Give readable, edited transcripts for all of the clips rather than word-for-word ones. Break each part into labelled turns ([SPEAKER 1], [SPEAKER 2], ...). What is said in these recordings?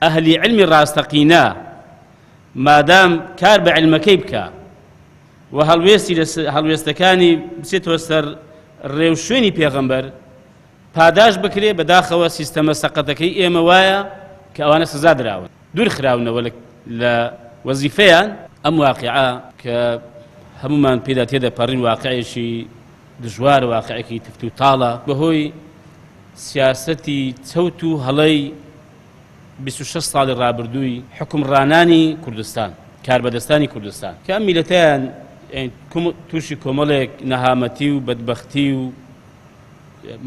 [SPEAKER 1] ئەهلی علمی ڕاستەقینە مادام کار بە علمەکەی بکە و هەڵوێستەکانی بچێتەوە سەر ڕێوشوێنی پێغەمبەر پاداش بکرێ بەداخەوە سیستەمە سەقەتەکەی ئێمە وایە کە ئەوانە سزا دراون دوور خراونەوە لە وەزیفەیان ئەم واقعە کە هەمومان پێدا تێدەپەڕین واقعێکی دژوار واقعێکی تفت و تاڵە بەهۆی سیاسەتی چەوت و هەڵەی 26 ساڵی ڕابردووی حکومڕانانی کوردستان کاربەدەستانی کوردستان کە ئەم میلەتەیان تووشی کۆمەڵێک نەهامەتی و بەدبەختی و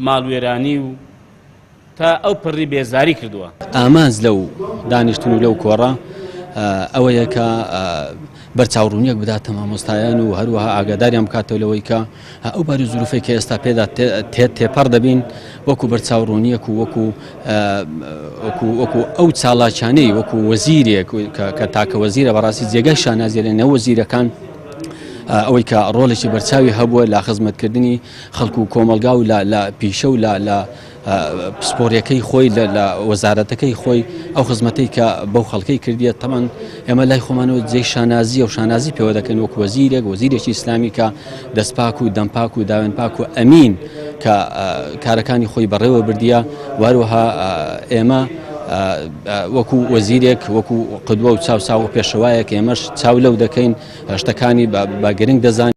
[SPEAKER 1] ماڵوێرانی و تا ئەو پڕی بێزاری کردووە.
[SPEAKER 2] ئامانز لەو دانیشتن و لەو کۆڕە ئەوەیە کە بەرچاوڕوونیەک بداتە مامۆستایان و هەروەها ئاگاداریان بکاتەوە لەوەی کە ئەو باری زوروفەی کە ئێستا پێدا تێپەڕ دەبین وەکو بەرچاوڕوونیەک و وەکو ئەو چاڵاکیانەی وەکو وەزیرێک کە تاکە وەزیرە بەڕاستی جێگەی شانازیێ لە نەو وەزیرەکان ئەوەی کە ڕۆڵێکی بەرچاوی هەبووە لە خزمەتکردنی خەڵکو و کۆمەلگا و لە پیشە و لە پسپۆریەکەی خۆی لە وەزارەتەکەی خۆی ئەو خزمەتەی کە بەو خەڵکەی کردیە تەمان ئێمە لای خۆمانەوە جێی شانازی و شانازی پێوە دەکەن وەکو وەزیرێک وەزیرێکی ئیسلامی کە دەستپاک و دەمپاک و داوێنپاک و ئەمین کە کارەکانی خۆی بەڕێوە بردیە وهروەها ئێمە وەکو وەزیرێک وەکو قدوە و چاوساو و پێشەوایەک ئێمەش چاو لەو دەکەین شتەکانی بە گرنگ دەزانین.